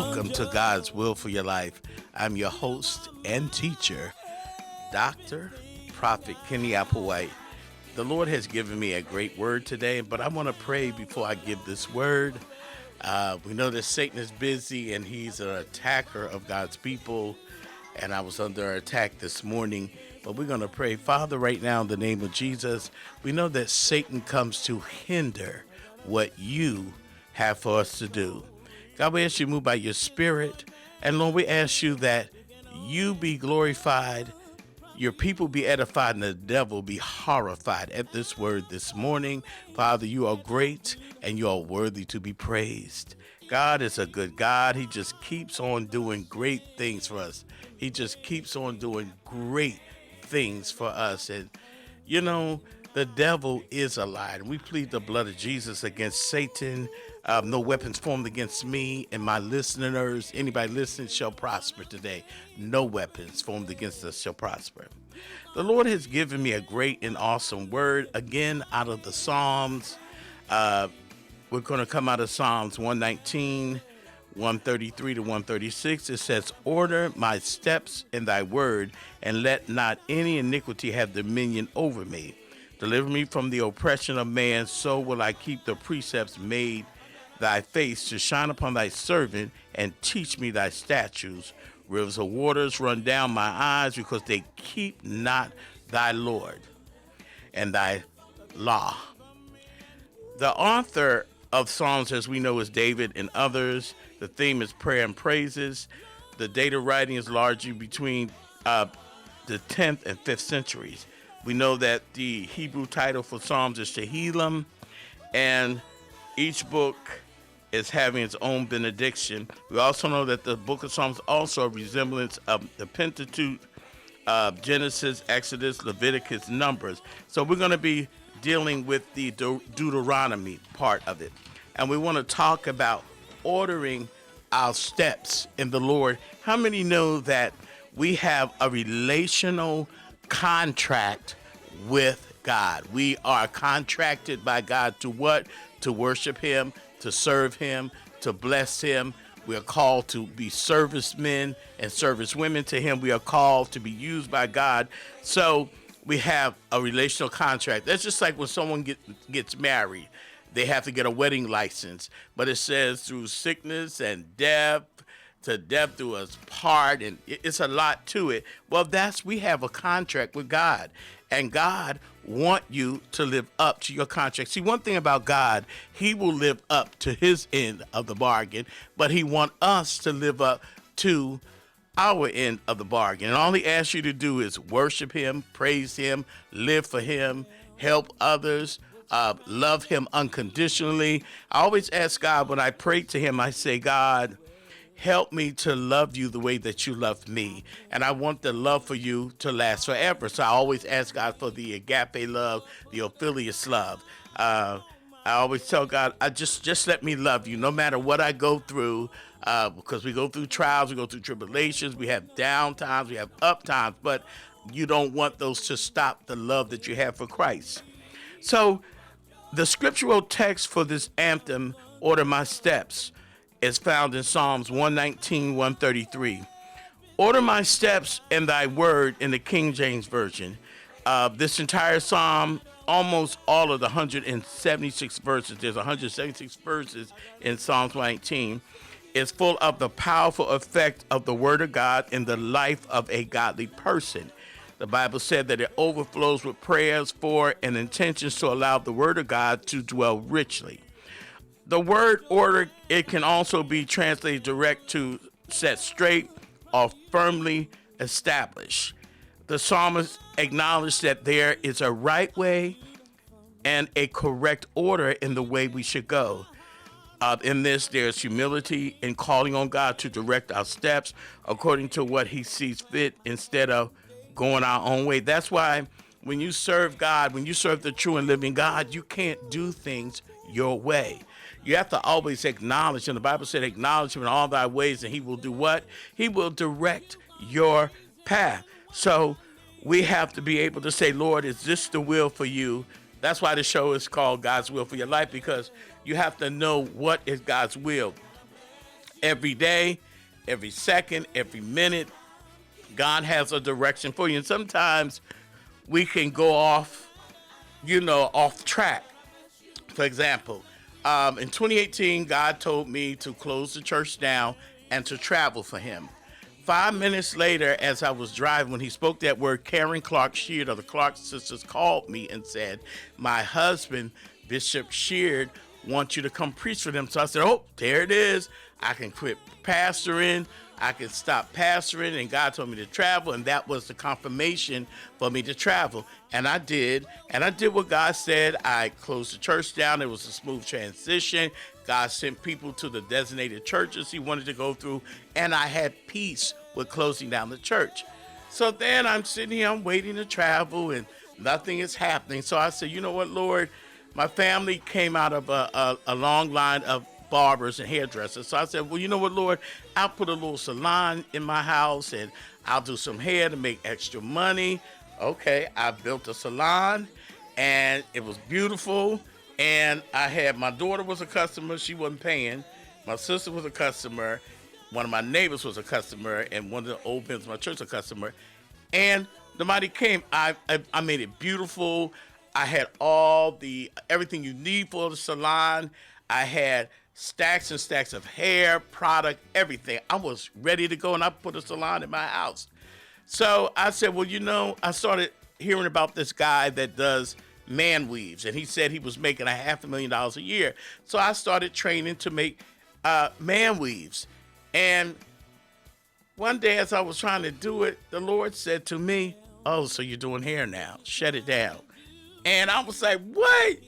Welcome to God's Will for Your Life. I'm your host and teacher, Dr. Prophet Kenny Applewhite. The Lord has given me a great word today, but I want to pray before I give this word. We know that Satan is busy and he's an attacker of God's people, and I was under attack this morning, but we're going to pray. Father, right now in the name of Jesus, we know that Satan comes to hinder what you have for us to do. God, we ask you to move by your spirit, and Lord, we ask you that you be glorified, your people be edified, and the devil be horrified at this word this morning. Father, you are great and you are worthy to be praised. God is a good God. He just keeps on doing great things for us. He just keeps on doing great things for us. And, you know, the devil is a liar. And we plead the blood of Jesus against Satan. No weapons formed against me and my listeners. Anybody listening shall prosper today. No weapons formed against us shall prosper. The Lord has given me a great and awesome word, again, out of the Psalms. We're going to come out of Psalms 119, 133 to 136. It says, "Order my steps in thy word, and let not any iniquity have dominion over me. Deliver me from the oppression of man, so will I keep the precepts made thy face to shine upon thy servant, and teach me thy statutes. Rivers of waters run down my eyes, because they keep not thy Lord and thy law." The author of Psalms, as we know, is David and others. The theme is prayer and praises. The date of writing is largely between the 10th and 5th centuries. We know that the Hebrew title for Psalms is Tehillim, and each book is having its own benediction. We also know that the book of Psalms also a resemblance of the Pentateuch, Genesis, Exodus, Leviticus, Numbers. So we're going to be dealing with the Deuteronomy part of it. And we want to talk about ordering our steps in the Lord. How many know that we have a relational contract with God? We are contracted by God to what? To worship him, to serve him, to bless him. We are called to be servicemen and servicewomen to him. We are called to be used by God. So we have a relational contract. That's just like when someone gets married. They have to get a wedding license. But it says through sickness and death, to death do us part, and it's a lot to it. Well, we have a contract with God, and God want you to live up to your contract. See, one thing about God, he will live up to his end of the bargain, but he want us to live up to our end of the bargain. And all he asks you to do is worship him, praise him, live for him, help others, love him unconditionally. I always ask God, when I pray to him, I say, God, help me to love you the way that you love me. And I want the love for you to last forever. So I always ask God for the agape love, the Ophilius love. I always tell God, just let me love you no matter what I go through, because we go through trials, we go through tribulations, we have down times, we have up times, but you don't want those to stop the love that you have for Christ. So the scriptural text for this anthem, "Order My Steps," is found in Psalms 119, 133. "Order my steps in thy word," in the King James Version. This entire psalm, almost all of the 176 verses, there's 176 verses in Psalms 119, is full of the powerful effect of the word of God in the life of a godly person. The Bible said that it overflows with prayers for and intentions to allow the word of God to dwell richly. The word order, it can also be translated direct to set straight or firmly establish. The psalmist acknowledged that there is a right way and a correct order in the way we should go. In this, there's humility in calling on God to direct our steps according to what he sees fit instead of going our own way. That's why when you serve God, when you serve the true and living God, you can't do things your way. You have to always acknowledge, and the Bible said, acknowledge him in all thy ways, and he will do what? He will direct your path. So we have to be able to say, Lord, is this the will for you? That's why the show is called God's Will for Your Life, because you have to know what is God's will. Every day, every second, every minute, God has a direction for you. And sometimes we can go off, off track. For example, in 2018, God told me to close the church down and to travel for him. 5 minutes later, as I was driving, when he spoke that word, Karen Clark Sheard of the Clark sisters called me and said, my husband, Bishop Sheard, wants you to come preach for them. So I said, oh, there it is. I can quit pastoring. I can stop pastoring. And God told me to travel. And that was the confirmation for me to travel. And I did. And I did what God said. I closed the church down. It was a smooth transition. God sent people to the designated churches he wanted to go through. And I had peace with closing down the church. So then I'm sitting here, I'm waiting to travel, and nothing is happening. So I said, you know what, Lord? My family came out of a long line of barbers and hairdressers. So I said, well, you know what, Lord? I'll put a little salon in my house, and I'll do some hair to make extra money. Okay, I built a salon, and it was beautiful. And I had, my daughter was a customer. She wasn't paying. My sister was a customer. One of my neighbors was a customer, and one of the old members of my church was a customer. And nobody came. I made it beautiful. I had everything you need for the salon. I had stacks and stacks of hair, product, everything. I was ready to go, and I put a salon in my house. So I said, well, I started hearing about this guy that does man weaves, and he said he was making $500,000 a year. So I started training to make man weaves. And one day as I was trying to do it, the Lord said to me, oh, so you're doing hair now. Shut it down. And I was like, what?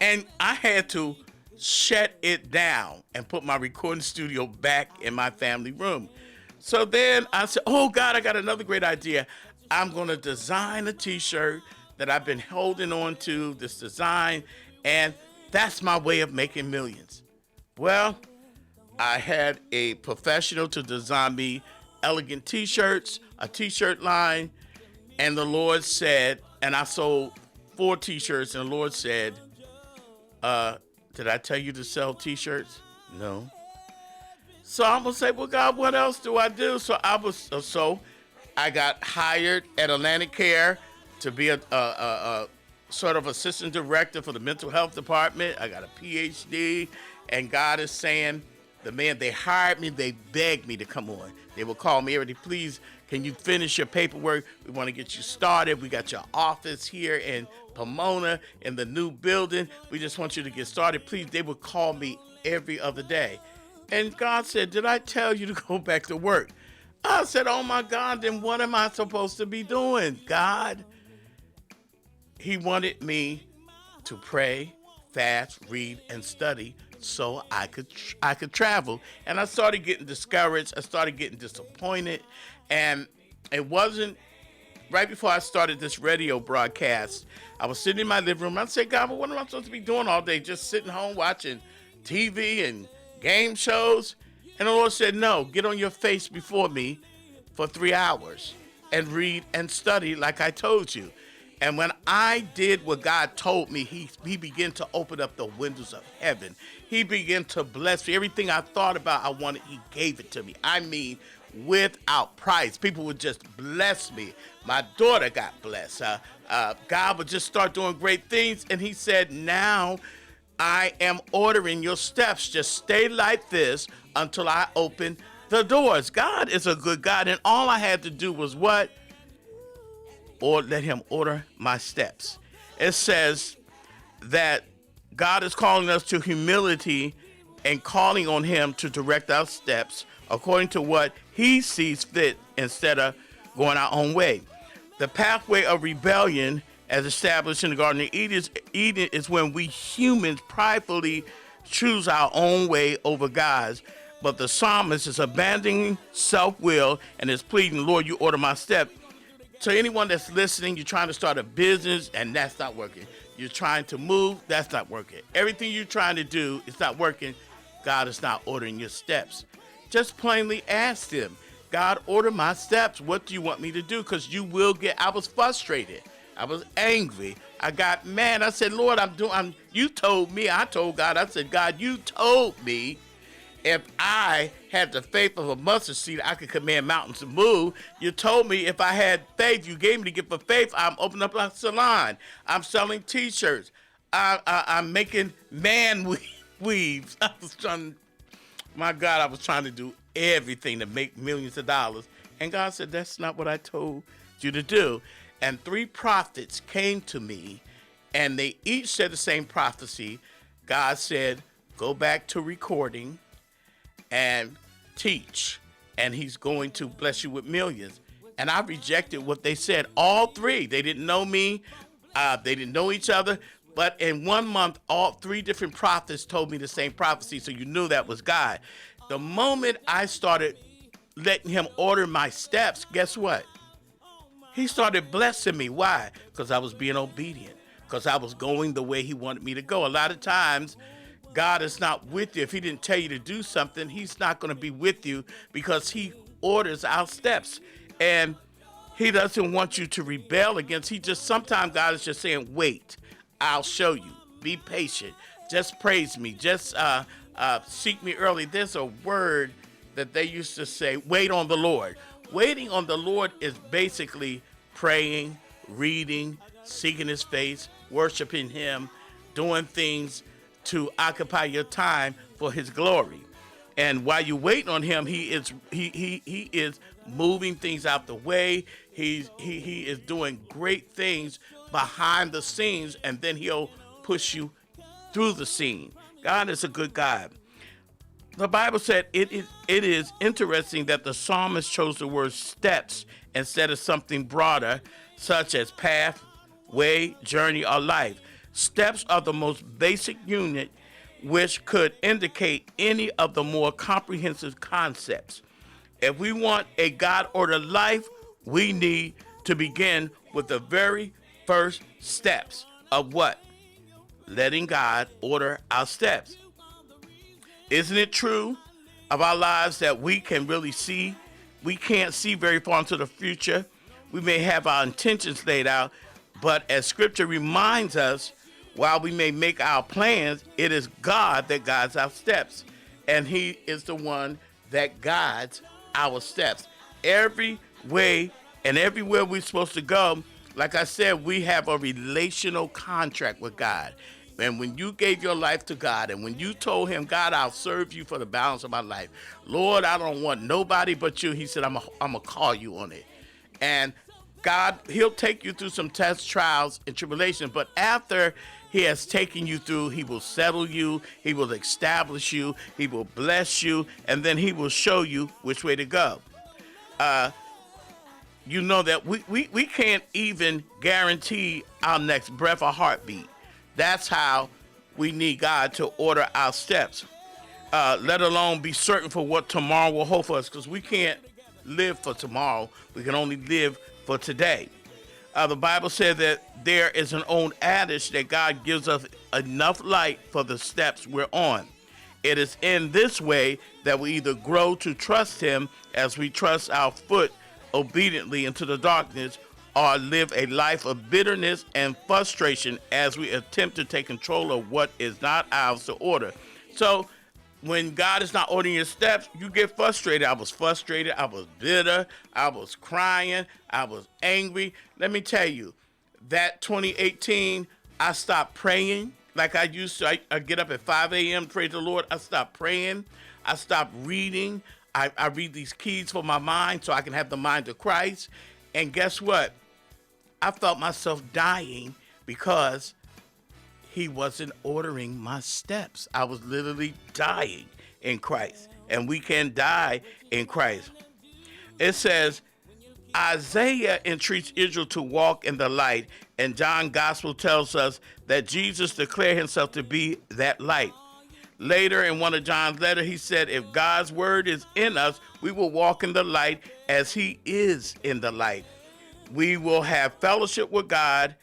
And I had to shut it down and put my recording studio back in my family room. So then I said, oh, God, I got another great idea. I'm going to design a T-shirt that I've been holding on to, this design, and that's my way of making millions. Well, I had a professional to design me elegant T-shirts, a T-shirt line, and the Lord said, and I sold 4 T-shirts, and the Lord said, did I tell you to sell T-shirts? No. So I'm gonna say, well, God, what else do I do? So I got hired at Atlantic Care to be a sort of assistant director for the mental health department. I got a PhD, and God is saying, they hired me, they begged me to come on. They would call me every day, please, can you finish your paperwork? We want to get you started. We got your office here in Pomona in the new building. We just want you to get started. Please, they would call me every other day. And God said, did I tell you to go back to work? I said, oh my God, then what am I supposed to be doing, God? He wanted me to pray, fast, read, and study so I could travel. And I started getting discouraged. I started getting disappointed. And it wasn't right before I started this radio broadcast. I was sitting in my living room. I said, God, but what am I supposed to be doing all day? Just sitting home watching TV and game shows? And the Lord said, no, get on your face before me for 3 hours and read and study like I told you. And when I did what God told me, he began to open up the windows of heaven. He began to bless me. Everything I thought about, I wanted, he gave it to me. I mean, without price. People would just bless me. My daughter got blessed. God would just start doing great things. And he said, now I am ordering your steps. Just stay like this until I open the doors. God is a good God. And all I had to do was what? Or let him order my steps. It says that God is calling us to humility and calling on him to direct our steps according to what he sees fit instead of going our own way. The pathway of rebellion, as established in the Garden of Eden, is when we humans pridefully choose our own way over God's. But the psalmist is abandoning self-will and is pleading, Lord, you order my step. So anyone that's listening, you're trying to start a business and that's not working. You're trying to move, that's not working. Everything you're trying to do, it's not working. God is not ordering your steps. Just plainly ask him, God, order my steps. What do you want me to do? Because you will get, I was frustrated. I was angry. I got mad. I said, Lord, you told me. I told God, I said, God, you told me. If I had the faith of a mustard seed, I could command mountains to move. You told me if I had faith, you gave me the gift of faith. I'm opening up a salon. I'm selling T-shirts. I'm making weaves. My God, I was trying to do everything to make millions of dollars. And God said, that's not what I told you to do. And 3 prophets came to me, and they each said the same prophecy. God said, go back to recording and teach, and he's going to bless you with millions. And I rejected what they said. All 3. They didn't know me. They didn't know each other. But in 1 month, all 3 different prophets told me the same prophecy, so you knew that was God. The moment I started letting him order my steps, guess what? He started blessing me. Why? Because I was being obedient, because I was going the way he wanted me to go. A lot of times, God is not with you. If he didn't tell you to do something, he's not going to be with you, because he orders our steps. And he doesn't want you to rebel against. Sometimes God is just saying, wait, I'll show you. Be patient. Just praise me. Just seek me early. There's a word that they used to say, wait on the Lord. Waiting on the Lord is basically praying, reading, seeking his face, worshiping him, doing things to occupy your time for his glory. And while you wait on him, he is moving things out the way. He is doing great things behind the scenes, and then he'll push you through the scene. God is a good God. The Bible said it is interesting that the psalmist chose the word steps instead of something broader, such as path, way, journey, or life. Steps are the most basic unit which could indicate any of the more comprehensive concepts. If we want a God-ordered life, we need to begin with the very first steps of what? Letting God order our steps. Isn't it true of our lives that we can really see? We can't see very far into the future. We may have our intentions laid out, but as scripture reminds us, while we may make our plans, it is God that guides our steps. And he is the one that guides our steps. Every way and everywhere we're supposed to go, like I said, we have a relational contract with God. And when you gave your life to God, and when you told him, God, I'll serve you for the balance of my life. Lord, I don't want nobody but you. He said, I'm going to call you on it. And God, he'll take you through some tests, trials, and tribulations. But after he has taken you through, he will settle you. He will establish you. He will bless you. And then he will show you which way to go. You know that we can't even guarantee our next breath or heartbeat. That's how we need God to order our steps, let alone be certain for what tomorrow will hold for us, because we can't live for tomorrow. We can only live for today. The Bible said that there is an old adage that God gives us enough light for the steps we're on. It is in this way that we either grow to trust him as we trust our foot obediently into the darkness, or live a life of bitterness and frustration as we attempt to take control of what is not ours to order. So when God is not ordering your steps, you get frustrated. I was frustrated. I was bitter. I was crying. I was angry. Let me tell you, that 2018, I stopped praying like I used to. I get up at 5 a.m., praise the Lord. I stopped praying. I stopped reading. I read these keys for my mind so I can have the mind of Christ. And guess what? I felt myself dying because he wasn't ordering my steps. I was literally dying in Christ. And we can die in Christ. It says, Isaiah entreats Israel to walk in the light, and John's gospel tells us that Jesus declared himself to be that light. Later in one of John's letters, he said, if God's word is in us, we will walk in the light as he is in the light. We will have fellowship with God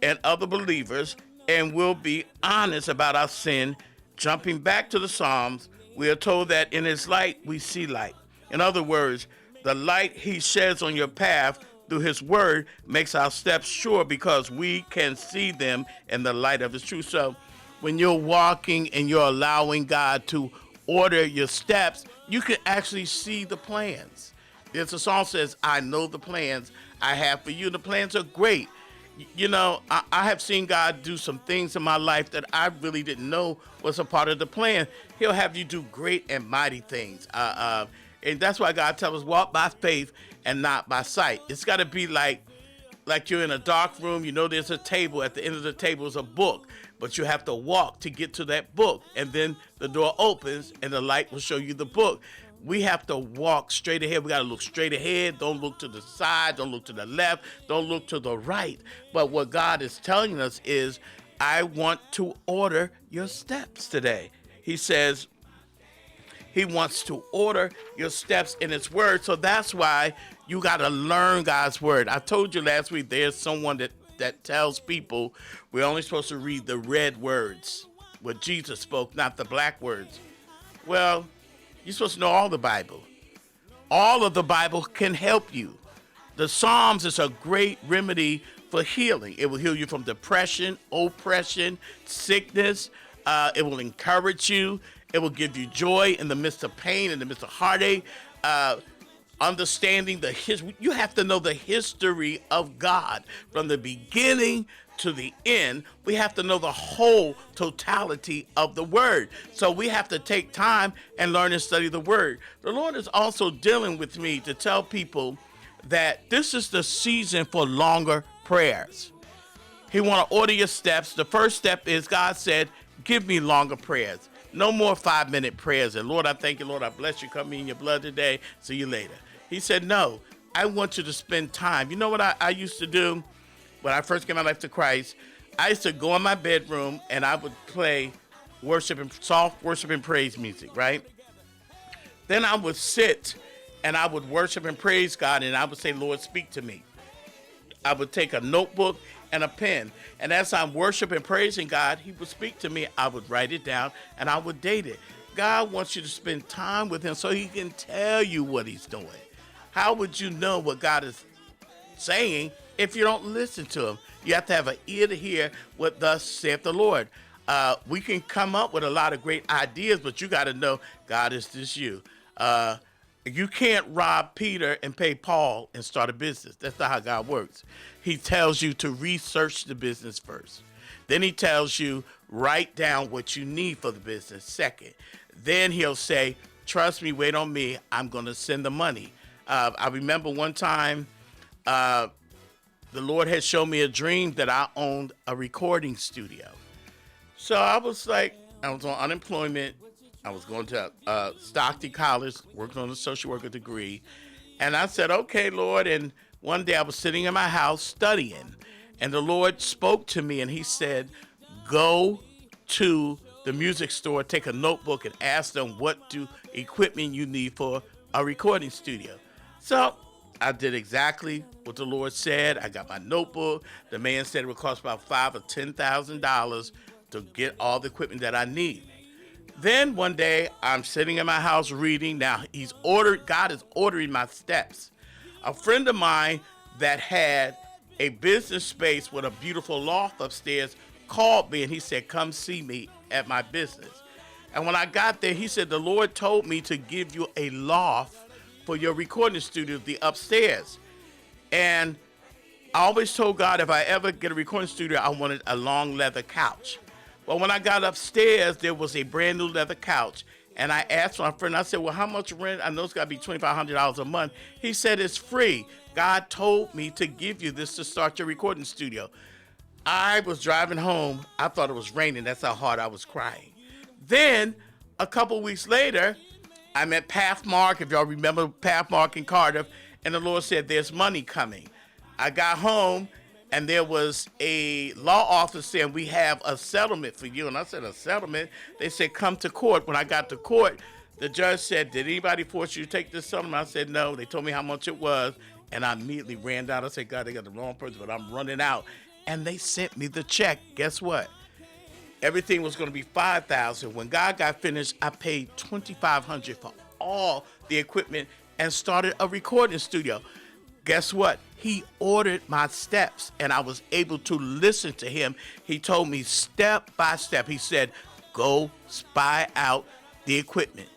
and other believers, and we'll be honest about our sin. Jumping back to the Psalms, we are told that in his light, we see light. In other words, the light he sheds on your path through his word makes our steps sure, because we can see them in the light of his truth. So when you're walking and you're allowing God to order your steps, you can actually see the plans. There's a song that says, I know the plans I have for you. The plans are great. You know, I have seen God do some things in my life that I really didn't know was a part of the plan. He'll have you do great and mighty things. And that's why God tells us, walk by faith and not by sight. It's got to be like you're in a dark room, you know there's a table, at the end of the table is a book, but you have to walk to get to that book, and then the door opens and the light will show you the book. We have to walk straight ahead. We got to look straight ahead. Don't look to the side, don't look to the left, don't look to the right. But what God is telling us is, I want to order your steps today. He says, He wants to order your steps in His word. So that's why you got to learn God's word. I told you last week, there's someone that tells people we're only supposed to read the red words, what Jesus spoke, not the black words. Well, you're supposed to know all the Bible. All of the Bible can help you. The Psalms is a great remedy for healing. It will heal you from depression, oppression, sickness. It will encourage you. It will give you joy in the midst of pain, in the midst of heartache. Understanding the history. You have to know the history of God from the beginning to the end. We have to know the whole totality of the word. So we have to take time and learn and study the word. The Lord is also dealing with me to tell people that this is the season for longer prayers. He want to order your steps. The first step is, God said, give me longer prayers. No more 5-minute prayers. And Lord, I thank you. Lord, I bless you. Come in your blood today. See you later. He said, no, I want you to spend time. You know what I used to do when I first gave my life to Christ? I used to go in my bedroom and I would play soft worship and praise music, right? Then I would sit and I would worship and praise God, and I would say, Lord, speak to me. I would take a notebook and a pen, and as I'm worshiping and praising God, He would speak to me. I would write it down and I would date it. God wants you to spend time with Him so He can tell you what He's doing. How would you know what God is saying if you don't listen to Him? You have to have an ear to hear what thus saith the Lord. We can come up with a lot of great ideas, but you got to know, God, is this you? You can't rob Peter and pay Paul and start a business. That's not how God works. He tells you to research the business first. Then He tells you, write down what you need for the business second. Then He'll say, trust me, wait on me. I'm going to send the money. I remember one time the Lord had shown me a dream that I owned a recording studio. So I was like, I was on unemployment. I was going to Stockton College, working on a social worker degree. And I said, okay, Lord. And one day I was sitting in my house studying. And the Lord spoke to me and He said, go to the music store, take a notebook and ask them what equipment you need for a recording studio. So I did exactly what the Lord said. I got my notebook. The man said it would cost about $5,000 or $10,000 to get all the equipment that I need. Then one day I'm sitting in my house reading. Now God is ordering my steps. A friend of mine that had a business space with a beautiful loft upstairs called me and he said, come see me at my business. And when I got there, he said, the Lord told me to give you a loft for your recording studio, the upstairs. And I always told God, if I ever get a recording studio, I wanted a long leather couch. Well, when I got upstairs, there was a brand new leather couch. And I asked my friend, I said, well, how much rent? I know it's got to be $2,500 a month. He said, it's free. God told me to give you this to start your recording studio. I was driving home. I thought it was raining. That's how hard I was crying. Then a couple weeks later, I'm at Pathmark, if y'all remember Pathmark in Cardiff, and the Lord said, there's money coming. I got home, and there was a law office saying, we have a settlement for you. And I said, a settlement? They said, come to court. When I got to court, the judge said, did anybody force you to take this settlement? I said, no. They told me how much it was, and I immediately ran down. I said, God, they got the wrong person, but I'm running out. And they sent me the check. Guess what? Everything was going to be $5,000. When God got finished, I paid $2,500 for all the equipment and started a recording studio. Guess what? He ordered my steps, and I was able to listen to Him. He told me step by step. He said, go spy out the equipment,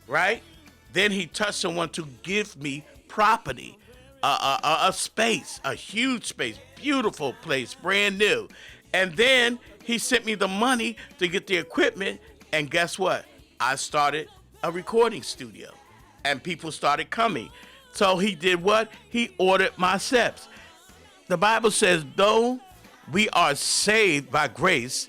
right? Then he touched someone to give me property, a space, a huge space, beautiful place, brand new. And then he sent me the money to get the equipment. And guess what? I started a recording studio and people started coming. So he did what? He ordered my steps. The Bible says, though we are saved by grace,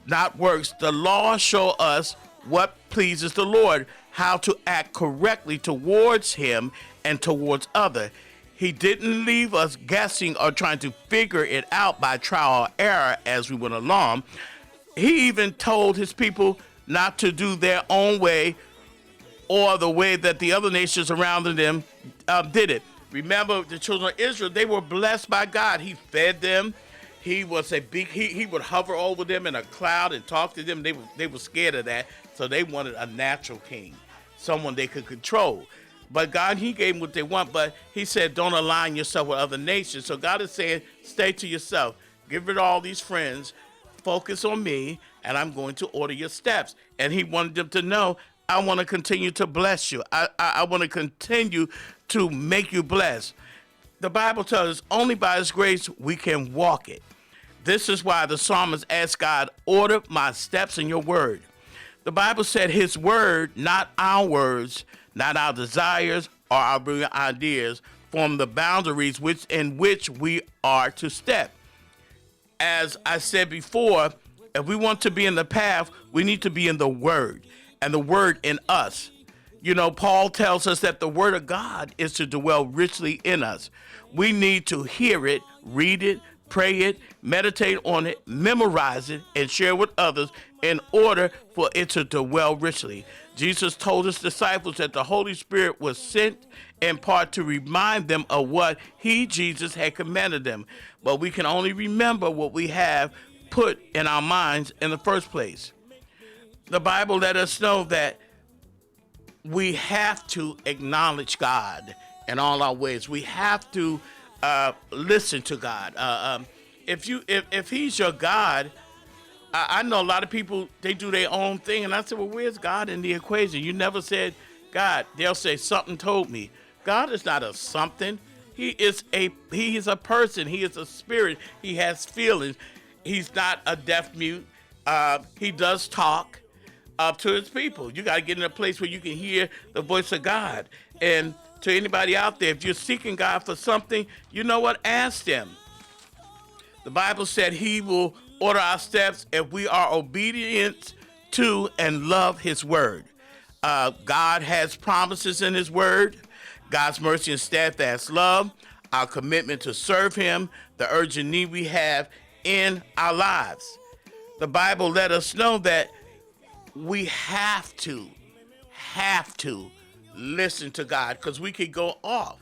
not works, the law show us what pleases the Lord, how to act correctly towards him and towards other. He didn't leave us guessing or trying to figure it out by trial or error as we went along. He even told his people not to do their own way or the way that the other nations around them did it. Remember, the children of Israel, they were blessed by God. He fed them. He was he would hover over them in a cloud and talk to them. They were scared of that, so they wanted a natural king, someone they could control. But God, he gave them what they want, but he said, don't align yourself with other nations. So God is saying, stay to yourself. Get rid of all these friends. Focus on me, and I'm going to order your steps. And he wanted them to know, I want to continue to bless you. I want to continue to make you blessed. The Bible tells us only by his grace we can walk it. This is why the psalmist asked God, order my steps in your word. The Bible said his word, not our words, not our desires or our brilliant ideas, form the boundaries in which we are to step. As I said before, if we want to be in the path, we need to be in the word, and the word in us. You know, Paul tells us that the word of God is to dwell richly in us. We need to hear it, read it, pray it, meditate on it, memorize it, and share with others in order for it to dwell richly. Jesus told his disciples that the Holy Spirit was sent in part to remind them of what he, Jesus, had commanded them. But we can only remember what we have put in our minds in the first place. The Bible let us know that we have to acknowledge God in all our ways. We have to listen to God. If he's your God, I know a lot of people, they do their own thing. And I said, well, where's God in the equation? You never said God. They'll say, something told me. God is not a something. He is a person. He is a spirit. He has feelings. He's not a deaf mute. He does talk to his people. You got to get in a place where you can hear the voice of God. And to anybody out there, if you're seeking God for something, you know what? Ask him. The Bible said he will order our steps if we are obedient to and love his word. God has promises in his word. God's mercy and steadfast love, our commitment to serve him, the urgent need we have in our lives. The Bible let us know that we have to listen to God, because we could go off.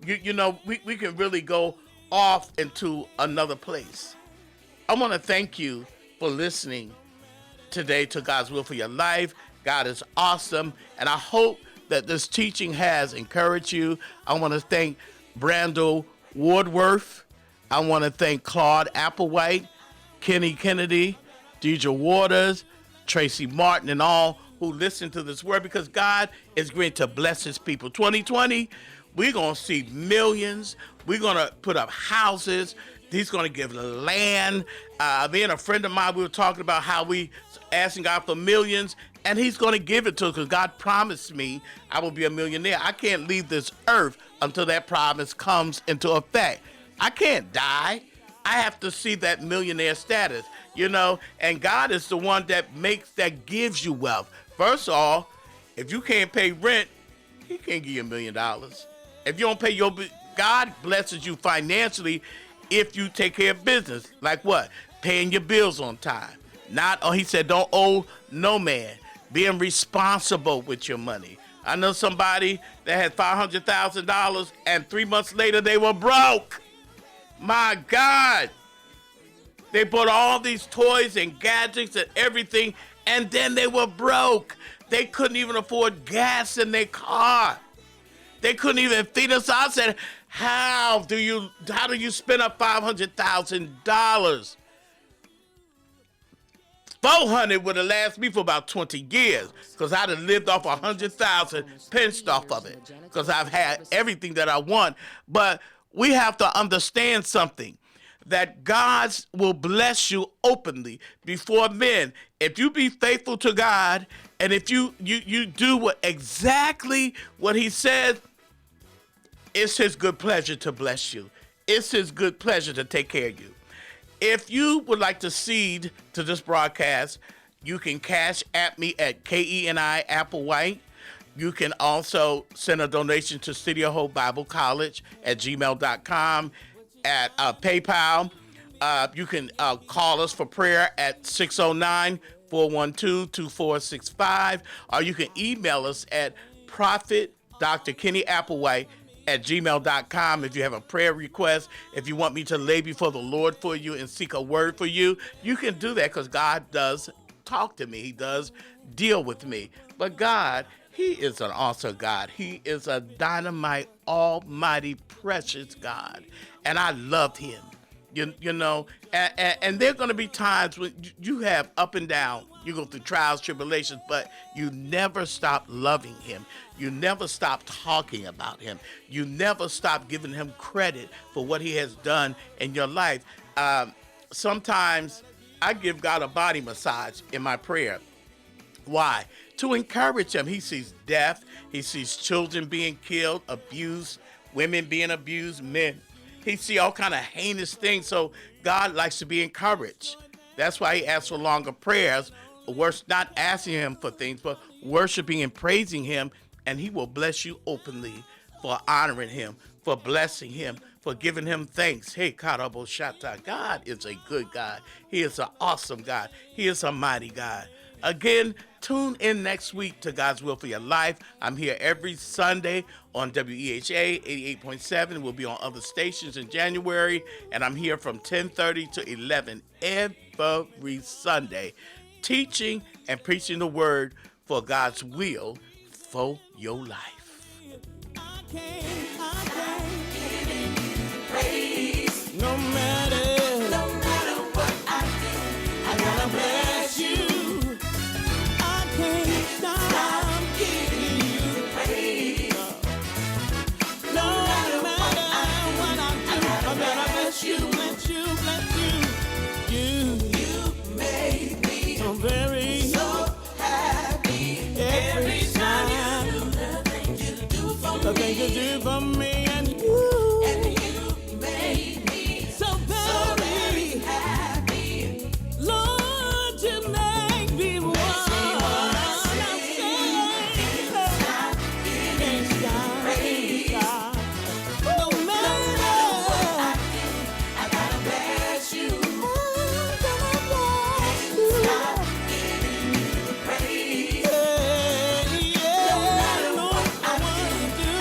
You know, we can really go off into another place. I want to thank you for listening today to God's Will for Your Life. God is awesome, and I hope that this teaching has encouraged you. I want to thank Brando Wardworth. I want to thank Claude Applewhite, Kenny Kennedy, Deidre Waters, Tracy Martin, and all who listen to this word, because God is going to bless his people. 2020, we're going to see millions. We're going to put up houses. He's going to give land. Me and a friend of mine, we were talking about how we asking God for millions, and he's going to give it to us, because God promised me I will be a millionaire. I can't leave this earth until that promise comes into effect. I can't die. I have to see that millionaire status, you know, and God is the one that gives you wealth. First of all, if you can't pay rent, he can't give you $1 million. If you don't pay God blesses you financially if you take care of business. Like what? Paying your bills on time. He said, don't owe no man. Being responsible with your money. I know somebody that had $500,000 and 3 months later they were broke. My God. They bought all these toys and gadgets and everything, and then they were broke. They couldn't even afford gas in their car. They couldn't even feed us. I said, how do you spend up $500,000? 400 would have lasted me for about 20 years because I'd have lived off 100,000 pinched off of it because I've had everything that I want. But we have to understand something, that God will bless you openly before men. If you be faithful to God and if you do exactly what he says, it's his good pleasure to bless you. It's his good pleasure to take care of you. If you would like to seed to this broadcast, you can cash at me at KENI Applewhite. You can also send a donation to City of Hope Bible College at gmail.com, at PayPal. You can call us for prayer at 609-412-2465, or you can email us at Prophet Dr. Kenny Applewhite at gmail.com. If you have a prayer request, if you want me to lay before the Lord for you and seek a word for you, you can do that because God does talk to me. He does deal with me. But God, he is an awesome God. He is a dynamite, almighty, precious God. And I loved him. You know, and there are going to be times when you have up and down. You go through trials, tribulations, but you never stop loving him. You never stop talking about him. You never stop giving him credit for what he has done in your life. Sometimes I give God a body massage in my prayer. Why? To encourage him. He sees death. He sees children being killed, abused, women being abused, men. He see all kind of heinous things, so God likes to be encouraged. That's why he asks for longer prayers. Not asking him for things, but worshiping and praising him, and he will bless you openly for honoring him, for blessing him, for giving him thanks. Hey, Karabo Shata. God is a good God. He is an awesome God. He is a mighty God. Again, tune in next week to God's Will for Your Life. I'm here every Sunday on WEHA 88.7. We'll be on other stations in January, and I'm here from 10:30 to 11 every Sunday, teaching and preaching the word for God's will for your life. I can't give you praise. No matter what I do, I gotta bless you. I can't stop giving you praise. No matter what I do, I gotta bless you, bless you, bless you. You made me so very so happy every time. The thing you do for me, and you made me so very happy. Lord, you make me one. No matter what I do, I gotta bless you. Stop giving you praise. No matter what I do,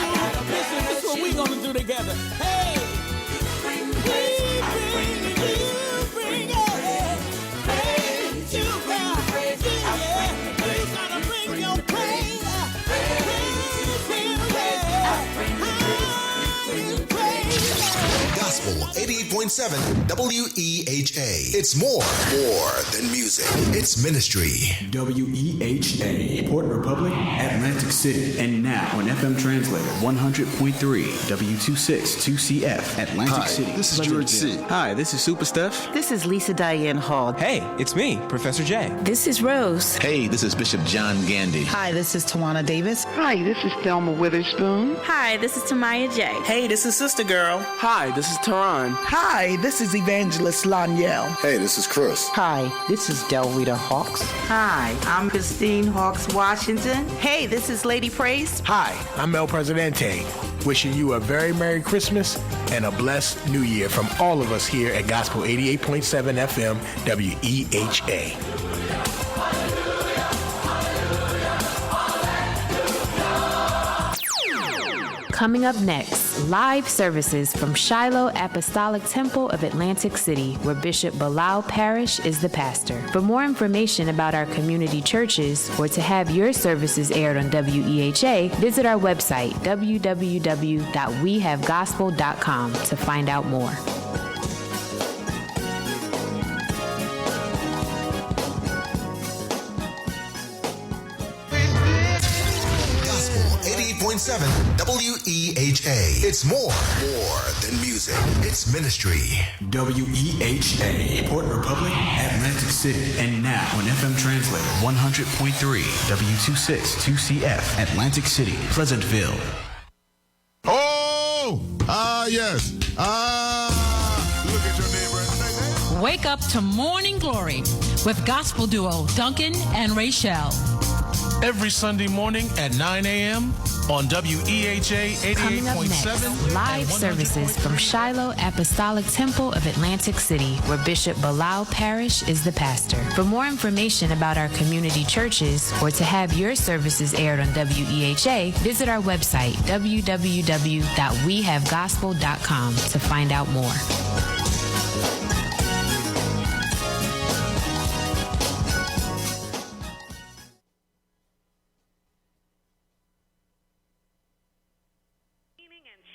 listen, this is what we gonna do together. Hey, you bring praise, I bring you bring it. Praise, you bring praise, I bring praise. You gotta bring your praise. Praise, I bring praise. Gospel 88.7 WEHA. It's more than music. It's ministry. WEHA, Port Republic, Atlantic City. And now on FM translator 100.3 W262CF, Atlantic Hi, City. this is George C. Hi, this is Super Steph. This is Lisa Diane Hall. Hey, it's me, Professor J. This is Rose. Hey, this is Bishop John Gandy. Hi, this is Tawana Davis. Hi, this is Thelma Witherspoon. Hi, this is Tamaya J. Hey, this is Sister Girl. Hi, this is Tehran. Hi, this is Evangelist Lanielle. Hey, this is Chris. Hi, this is Delrita Hawks. Hi, I'm Christine Hawks Washington. Hey, this is Lady Praise. Hi, I'm El Presidente. Wishing you a very Merry Christmas and a blessed New Year from all of us here at Gospel 88.7 FM WEHA. Coming up next, live services from Shiloh Apostolic Temple of Atlantic City, where Bishop Bilal Parrish is the pastor. For more information about our community churches or to have your services aired on WEHA, visit our website, www.wehavegospel.com, to find out more. WEHA. It's more than music. It's ministry. WEHA, Port Republic, Atlantic City. And now on FM Translator 100.3 W262CF, Atlantic City, Pleasantville. Yes. Look at your neighbor and say, wake up to morning glory with gospel duo Duncan and Rachel. Every Sunday morning at 9 a.m. on WEHA 88.7. Coming up next, live services from Shiloh Apostolic Temple of Atlantic City, where Bishop Bilal Parrish is the pastor. For more information about our community churches or to have your services aired on WEHA, visit our website, www.wehavegospel.com, to find out more.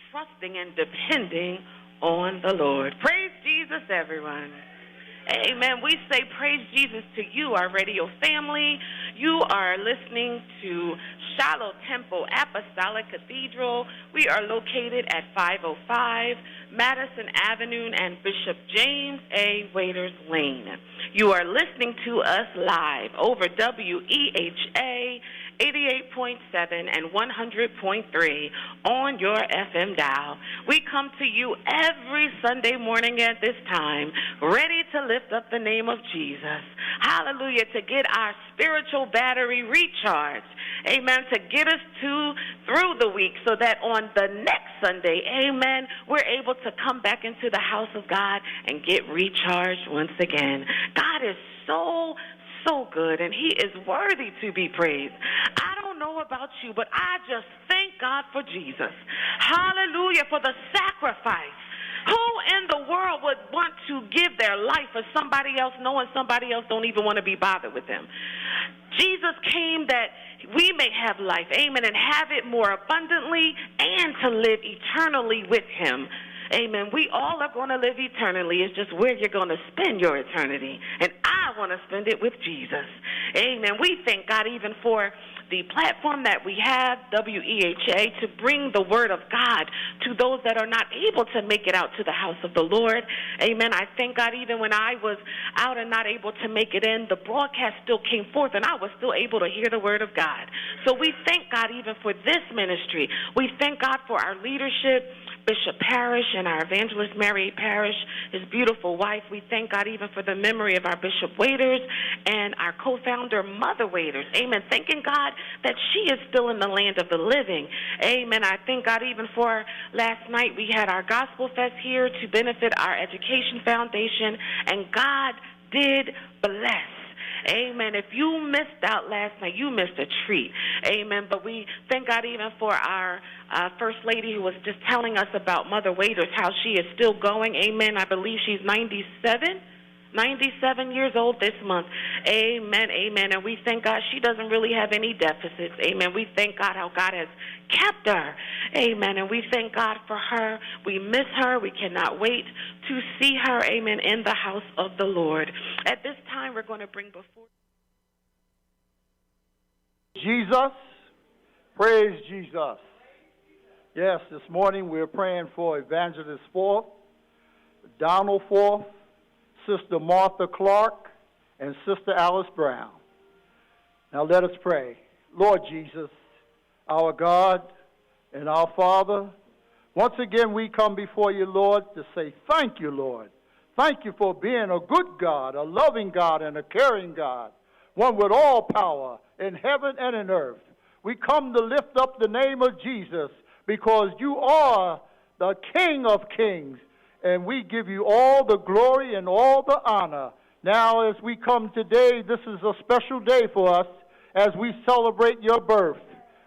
Trusting and depending on the Lord. Praise Jesus, everyone. Amen. We say praise Jesus to you, our radio family. You are listening to Shiloh Temple Apostolic Cathedral. We are located at 505 Madison Avenue and Bishop James A. Waiters Lane. You are listening to us live over WEHA 88.7 and 100.3 on your FM dial. We come to you every Sunday morning at this time, ready to lift up the name of Jesus. Hallelujah, to get our spiritual battery recharged. Amen, to get us through the week so that on the next Sunday, amen, we're able to come back into the house of God and get recharged once again. God is so good, and he is worthy to be praised. I don't know about you, but I just thank God for Jesus. Hallelujah, for the sacrifice. Who in the world would want to give their life for somebody else, knowing somebody else don't even want to be bothered with them? Jesus came that we may have life, amen, and have it more abundantly, and to live eternally with him. Amen. We all are going to live eternally. It's just where you're going to spend your eternity. And I want to spend it with Jesus. Amen. We thank God even for the platform that we have, WEHA, to bring the word of God to those that are not able to make it out to the house of the Lord. Amen. I thank God even when I was out and not able to make it in, the broadcast still came forth and I was still able to hear the word of God. So we thank God even for this ministry. We thank God for our leadership, Bishop Parrish and our evangelist Mary Parrish, his beautiful wife. We thank God even for the memory of our Bishop Waiters and our co-founder Mother Waiters. Amen. Thanking God that she is still in the land of the living. Amen. I thank God even for last night we had our Gospel Fest here to benefit our Education Foundation, and God did bless. Amen. If you missed out last night, you missed a treat. Amen. But we thank God even for our First Lady who was just telling us about Mother Waiters, how she is still going. Amen. I believe she's 97 years old this month. Amen. Amen. And we thank God she doesn't really have any deficits. Amen. We thank God how God has kept her. Amen. And we thank God for her. We miss her. We cannot wait to see her. Amen. In the house of the Lord. At this time, we're going to bring before Jesus. Praise Jesus. Yes, this morning we're praying for Evangelist Forth, Donald Forth, Sister Martha Clark, and Sister Alice Brown. Now let us pray. Lord Jesus, our God and our Father, once again we come before you, Lord, to say thank you, Lord. Thank you for being a good God, a loving God, and a caring God, one with all power in heaven and in earth. We come to lift up the name of Jesus because you are the King of kings, and we give you all the glory and all the honor. Now, as we come today, this is a special day for us as we celebrate your birth.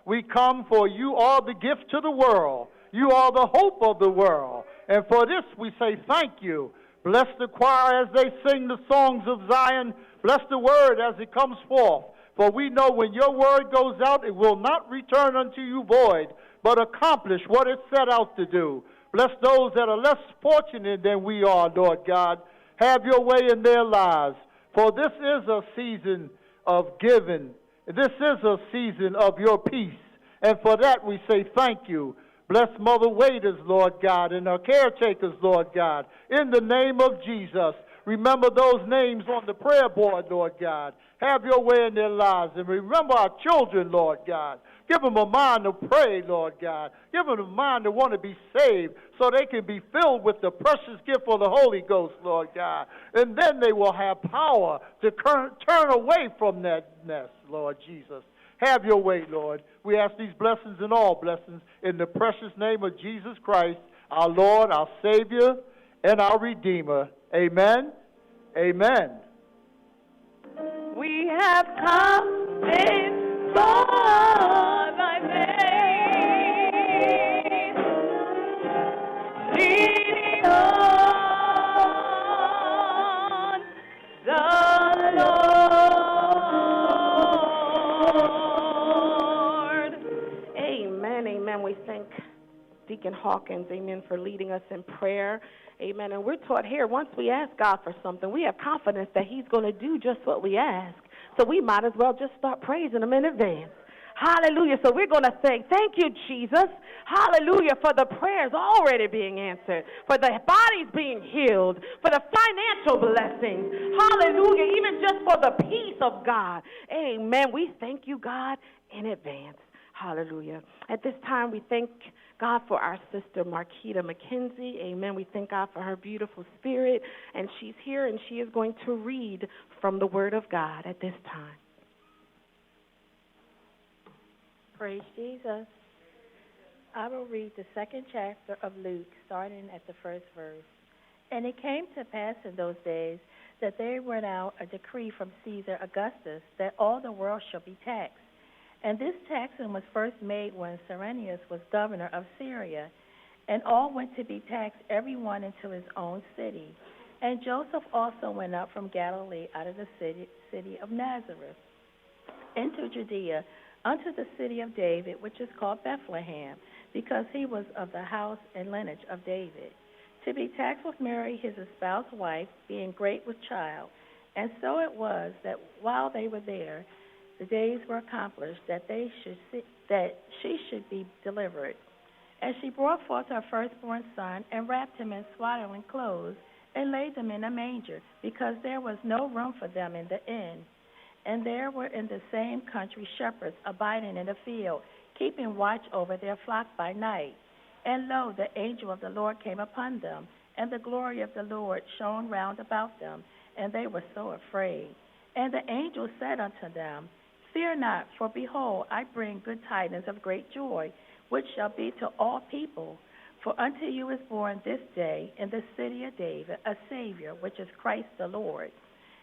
We come for you are the gift to the world. You are the hope of the world. And for this, we say thank you. Bless the choir as they sing the songs of Zion. Bless the word as it comes forth. For we know when your word goes out, it will not return unto you void, but accomplish what it set out to do. Bless those that are less fortunate than we are, Lord God. Have your way in their lives. For this is a season of giving. This is a season of your peace. And for that we say thank you. Bless Mother Waiters, Lord God, and our caretakers, Lord God, in the name of Jesus. Remember those names on the prayer board, Lord God. Have your way in their lives. And remember our children, Lord God. Give them a mind to pray, Lord God. Give them a mind to want to be saved so they can be filled with the precious gift of the Holy Ghost, Lord God. And then they will have power to turn away from that mess, Lord Jesus. Have your way, Lord. We ask these blessings and all blessings in the precious name of Jesus Christ, our Lord, our Savior, and our Redeemer. Amen. Amen. We have come this far by faith, leaning on the Lord. Amen, amen. We thank Deacon Hawkins, amen, for leading us in prayer. Amen. And we're taught here, once we ask God for something, we have confidence that he's going to do just what we ask. So we might as well just start praising him in advance. Hallelujah. So we're going to say, thank you, Jesus. Hallelujah, for the prayers already being answered, for the bodies being healed, for the financial blessings. Hallelujah, even just for the peace of God. Amen. We thank you, God, in advance. Hallelujah. At this time, we thank God for our sister Marquita McKenzie. Amen. We thank God for her beautiful spirit. And she's here and she is going to read from the Word of God at this time. Praise Jesus. I will read the second chapter of Luke, starting at the first verse. And it came to pass in those days that there went out a decree from Caesar Augustus that all the world shall be taxed. And this taxing was first made when Cyrenius was governor of Syria, and all went to be taxed, every one into his own city. And Joseph also went up from Galilee out of the city of Nazareth into Judea, unto the city of David, which is called Bethlehem, because he was of the house and lineage of David, to be taxed with Mary his espoused wife, being great with child. And so it was that while they were there, the days were accomplished that she should be delivered. And she brought forth her firstborn son, and wrapped him in swaddling clothes, and laid them in a manger, because there was no room for them in the inn. And there were in the same country shepherds abiding in the field, keeping watch over their flock by night. And lo, the angel of the Lord came upon them, and the glory of the Lord shone round about them, and they were so afraid. And the angel said unto them, Fear not, for behold, I bring good tidings of great joy, which shall be to all people. For unto you is born this day in the city of David a Savior, which is Christ the Lord.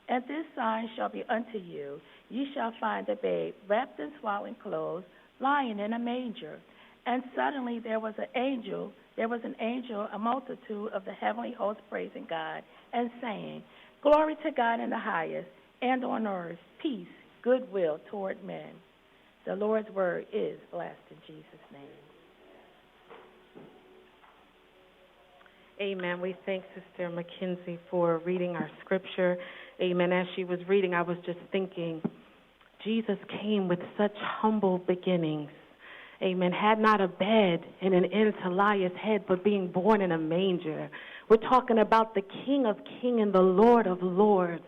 And this sign shall be unto you. Ye shall find the babe wrapped in swaddling clothes, lying in a manger. And suddenly there was an angel, a multitude of the heavenly host praising God, and saying, Glory to God in the highest, and on earth peace, goodwill toward men. The Lord's word is blessed in Jesus' name. Amen. We thank Sister McKenzie for reading our scripture. Amen. As she was reading, I was just thinking, Jesus came with such humble beginnings. Amen. Had not a bed and an inn to lie his head, but being born in a manger. We're talking about the King of Kings and the Lord of Lords.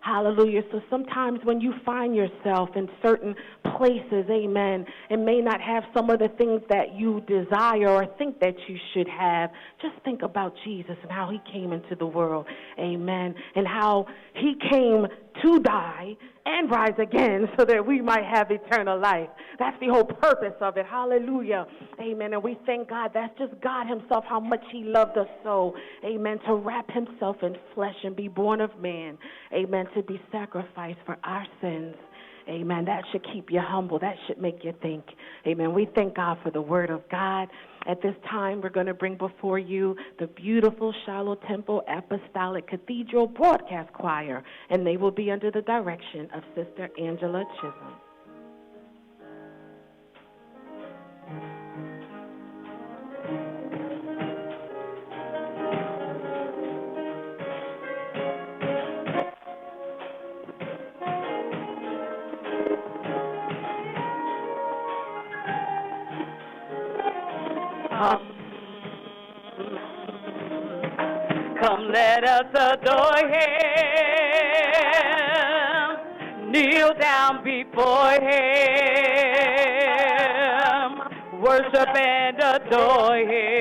Hallelujah. So sometimes when you find yourself in certain places, amen, and may not have some of the things that you desire or think that you should have, just think about Jesus and how he came into the world, amen, and how he came to die and rise again so that we might have eternal life. That's the whole purpose of it. Hallelujah. Amen. And we thank God. That's just God himself, how much he loved us so. Amen. To wrap himself in flesh and be born of man. Amen. To be sacrificed for our sins. Amen. That should keep you humble. That should make you think. Amen. We thank God for the word of God. At this time, we're going to bring before you the beautiful Shiloh Temple Apostolic Cathedral Broadcast Choir, and they will be under the direction of Sister Angela Chisholm. Come, let us adore him, kneel down before him, worship and adore him.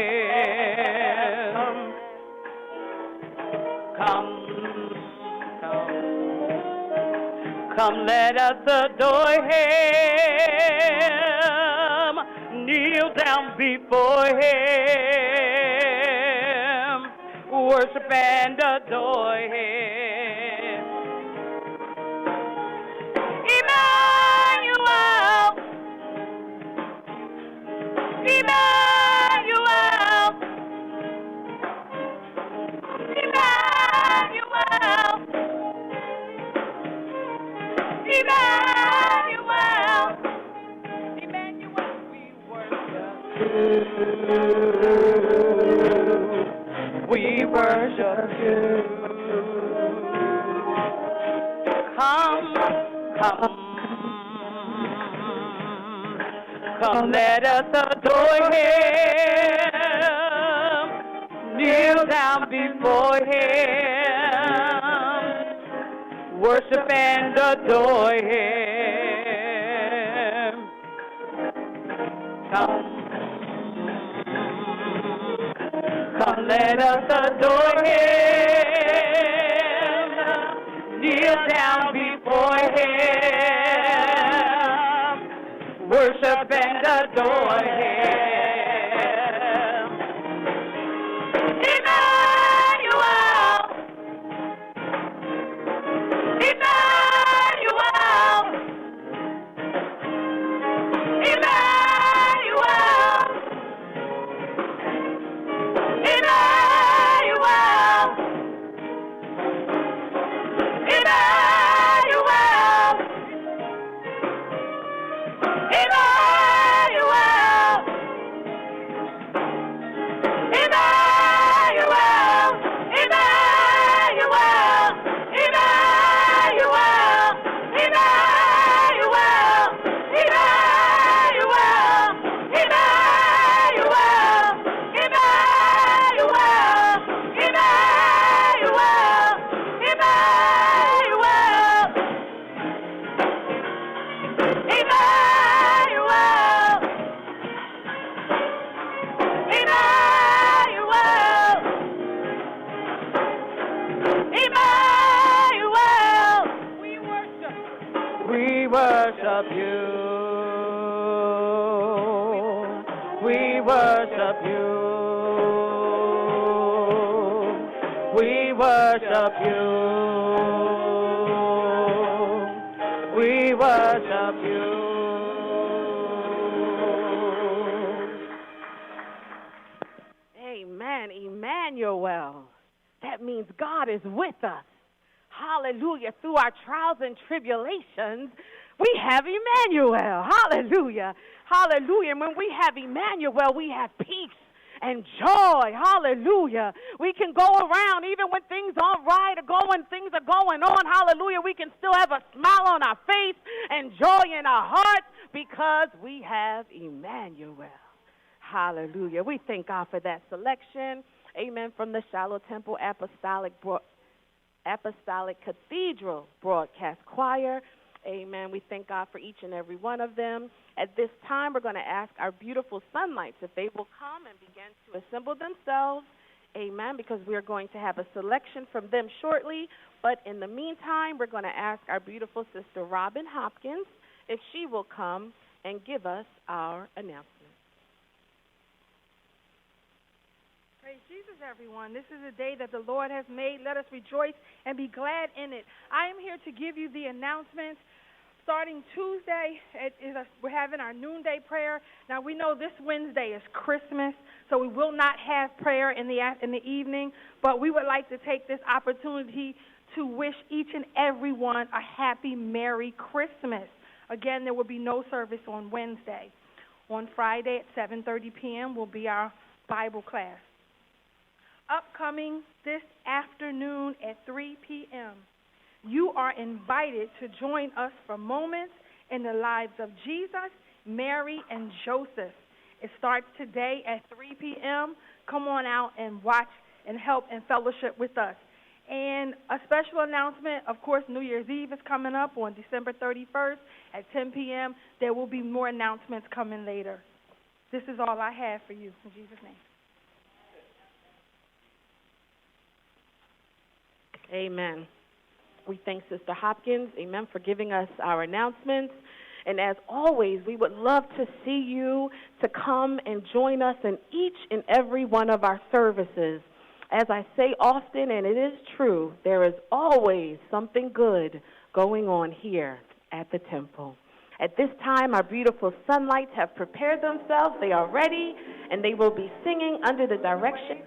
Come, let us adore him, kneel down before him, worship and adore him. Emmanuel, Emmanuel, Emmanuel, Emmanuel, Emmanuel, we worship you. We worship you. Come, let us adore him, kneel down before him, worship and adore him. Come, let us adore him, kneel down before him, worship and adore him. Emmanuel, Emmanuel, Emmanuel, Emmanuel, Emmanuel, Emmanuel, Emmanuel, Emmanuel, Emmanuel, Emmanuel, Emmanuel, Emmanuel, Emmanuel, Emmanuel, Emmanuel, Emmanuel, Emmanuel, Emmanuel, we worship you. We worship you. We worship you. We worship you. Amen, Emmanuel. That means God is with us. Hallelujah. Through our trials and tribulations, we have Emmanuel. Hallelujah. Hallelujah. And when we have Emmanuel, we have peace and joy. Hallelujah. We can go around even when things aren't right or when things are going on. Hallelujah. We can still have a smile on our face and joy in our hearts because we have Emmanuel. Hallelujah. We thank God for that selection. Amen. From the Shiloh Temple Apostolic Cathedral Broadcast Choir. Amen. We thank God for each and every one of them. At this time, we're going to ask our beautiful sunlights if they will come and begin to assemble themselves. Amen. Because we are going to have a selection from them shortly. But in the meantime, we're going to ask our beautiful sister Robin Hopkins if she will come and give us our announcement. Praise Jesus, everyone. This is a day that the Lord has made. Let us rejoice and be glad in it. I am here to give you the announcements. Starting Tuesday, we're having our noonday prayer. Now, we know this Wednesday is Christmas, so we will not have prayer in the evening, but we would like to take this opportunity to wish each and every one a happy, Merry Christmas. Again, there will be no service on Wednesday. On Friday at 7:30 p.m. will be our Bible class. Upcoming this afternoon at 3 p.m., you are invited to join us for moments in the lives of Jesus, Mary, and Joseph. It starts today at 3 p.m. Come on out and watch and help and fellowship with us. And a special announcement, of course, New Year's Eve is coming up on December 31st at 10 p.m. There will be more announcements coming later. This is all I have for you. In Jesus' name. Amen. We thank Sister Hopkins, amen, for giving us our announcements. And as always, we would love to see you to come and join us in each and every one of our services. As I say often, and it is true, there is always something good going on here at the temple. At this time, our beautiful sunlights have prepared themselves. They are ready, and they will be singing under the direction.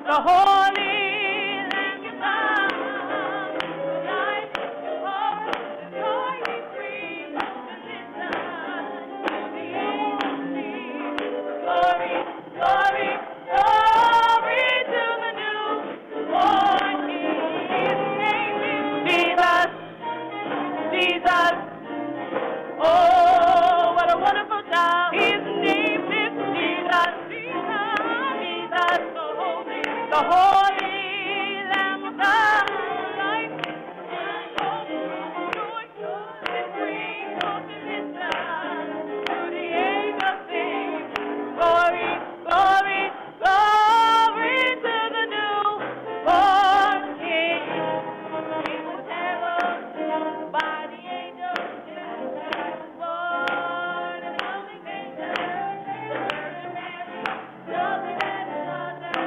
The Holy Lamb of God, life, hope, joy, and freedom, the glory, glory, glory to the newborn King. His name is Jesus, Jesus. Oh, what a wonderful child. His name is Jesus, Jesus, the Holy Lamb of God, life, hope, joy, and freedom to His Son, to the age of things. Glory, glory, glory to the newborn King. He was heralded by the angels, born in a lonely manger, the Virgin Mary, Joseph and his mother.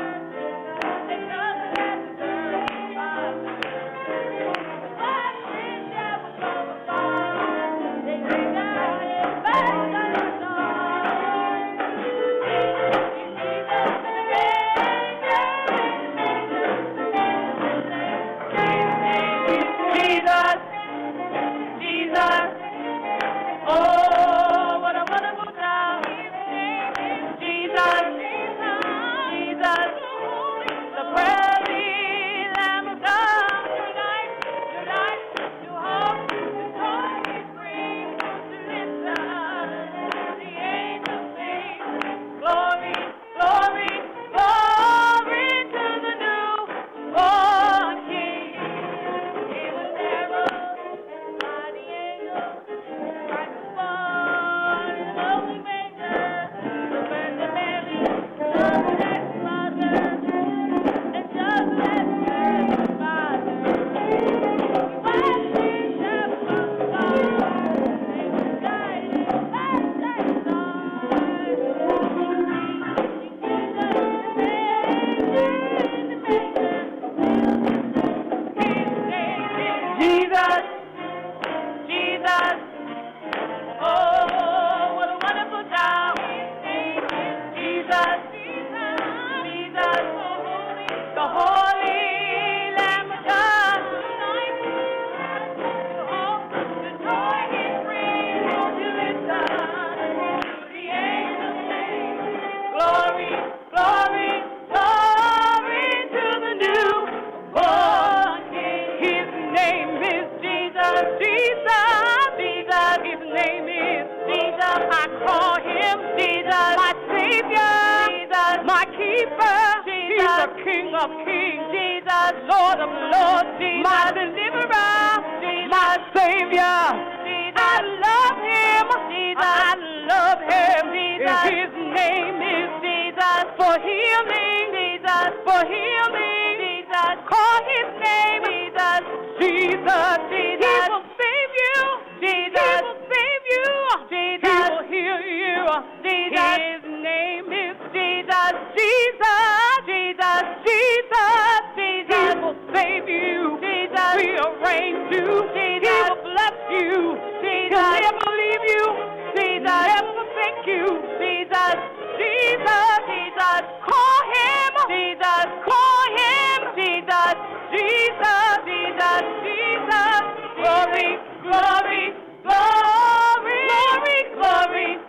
thank you, Jesus, Jesus, Jesus. Call him, Jesus. Call him, Jesus, Jesus, Jesus, Jesus. Glory, glory, glory, glory, glory,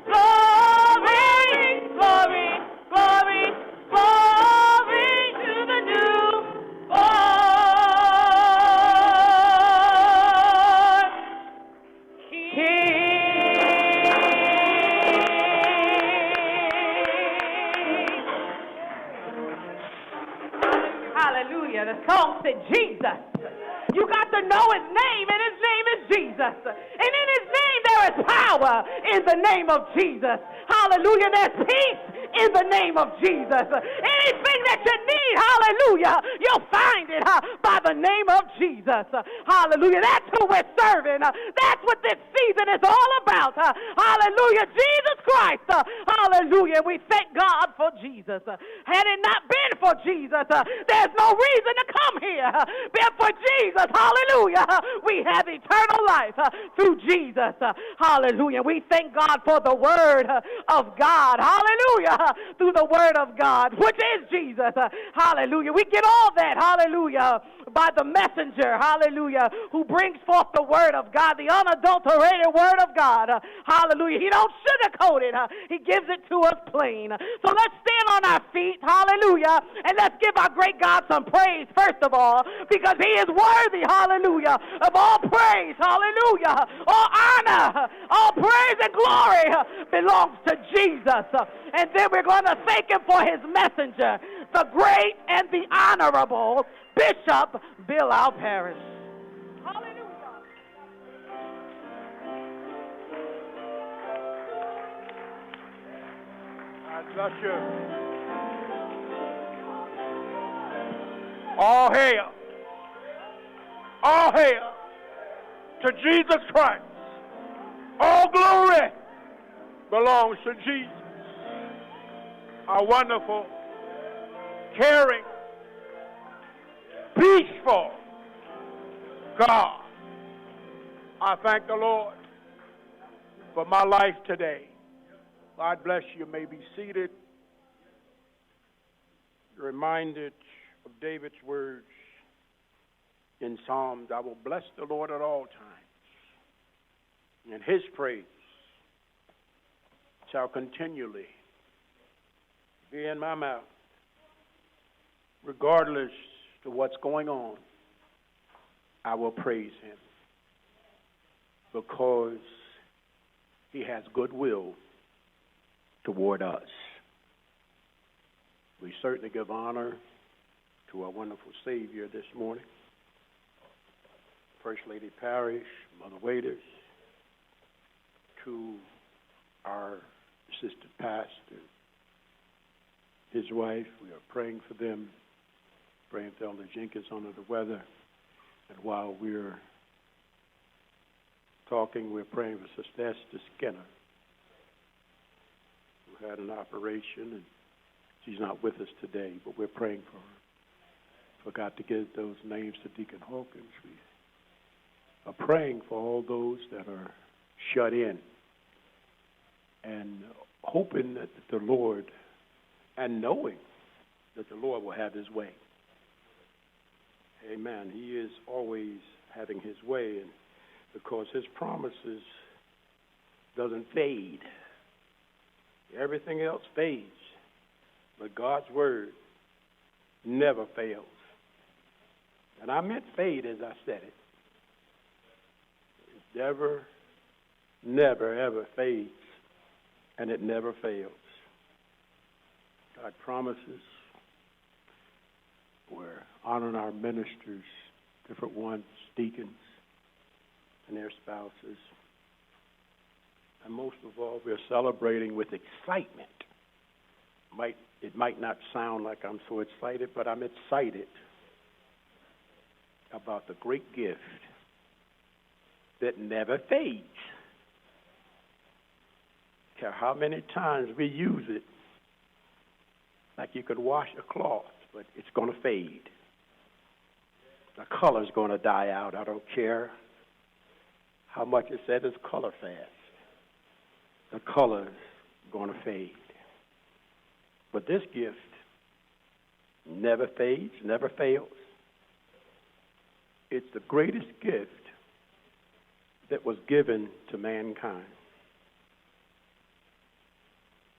glory, glory, glory, glory to the newborn King. Hallelujah. The song said Jesus. You got to know his name, and his name is Jesus. And in his name there is power in the name of Jesus. Hallelujah. There's peace in the name of Jesus. Anything that you need, hallelujah, you'll find it by the name of Jesus. Hallelujah. That's who we're serving. That's what this season is all about. Hallelujah. Jesus Christ. Hallelujah. We thank God for Jesus. Had it not been for Jesus, there's no reason to come here. But for Jesus, hallelujah, we have eternal life through Jesus. Hallelujah. We thank God for the word of God. Hallelujah. Through the word of God, which is Jesus. Hallelujah. We get all that. Hallelujah. By the messenger. Hallelujah. Who brings forth the word of God, the unadulterated word of God. Hallelujah. He don't sugarcoat it. He gives it to us plain. So let's stand on our feet. Hallelujah. And let's give our great God some praise, first of all, because he is worthy, hallelujah, of all praise, hallelujah, all honor, all praise and glory belongs to Jesus. And then we're going to thank him for his messenger, the great and the honorable Bishop Bilal Parrish. Hallelujah. God bless you. All hail to Jesus Christ. All glory belongs to Jesus, our wonderful, caring, peaceful God. I thank the Lord for my life today. God bless you. You may be seated. You're reminded of David's words in Psalms, I will bless the Lord at all times, and his praise shall continually be in my mouth. Regardless of what's going on, I will praise him because he has goodwill toward us. We certainly give honor to our wonderful Savior this morning, First Lady Parrish, Mother Waiters, to our assistant pastor, his wife. We are praying for them, praying for Elder Jenkins under the weather. And while we're talking, we're praying for Sister Esther Skinner, who had an operation, and she's not with us today, but we're praying for her. Forgot to give those names to Deacon Hawkins. We are praying for all those that are shut in and hoping that the Lord, and knowing that the Lord will have his way. Amen. He is always having his way, and because his promises doesn't fade. Everything else fades, but God's word never fails. And I meant fade as I said it. It never, ever fades, and it never fails. God promises. We're honoring our ministers, different ones, deacons, and their spouses. And most of all, we're celebrating with excitement. It might not sound like I'm so excited, but I'm excited about the great gift that never fades. Care how many times we use it, like you could wash a cloth, but it's going to fade. The color's going to die out. I don't care how much it said it's color fast. colors going to fade. But this gift never fades, never fails. It's the greatest gift that was given to mankind.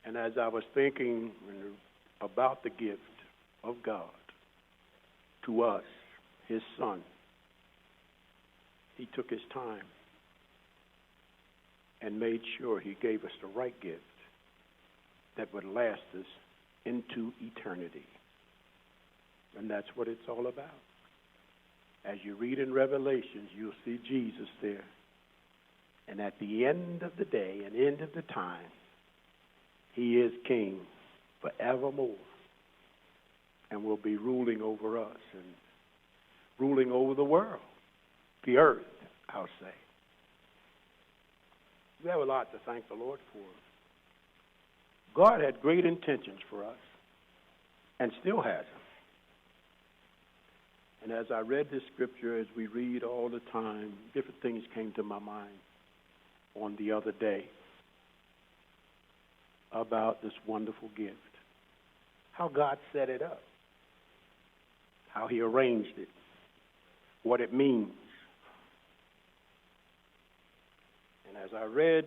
And as I was thinking about the gift of God to us, his son, he took his time and made sure he gave us the right gift that would last us into eternity. And that's what it's all about. As you read in Revelations, you'll see Jesus there. And at the end of the day and end of the time, he is king forevermore and will be ruling over us and ruling over the world, the earth, I'll say. We have a lot to thank the Lord for. God had great intentions for us and still has them. And as I read this scripture, as we read all the time, different things came to my mind on the other day about this wonderful gift, how God set it up, how he arranged it, what it means. And as I read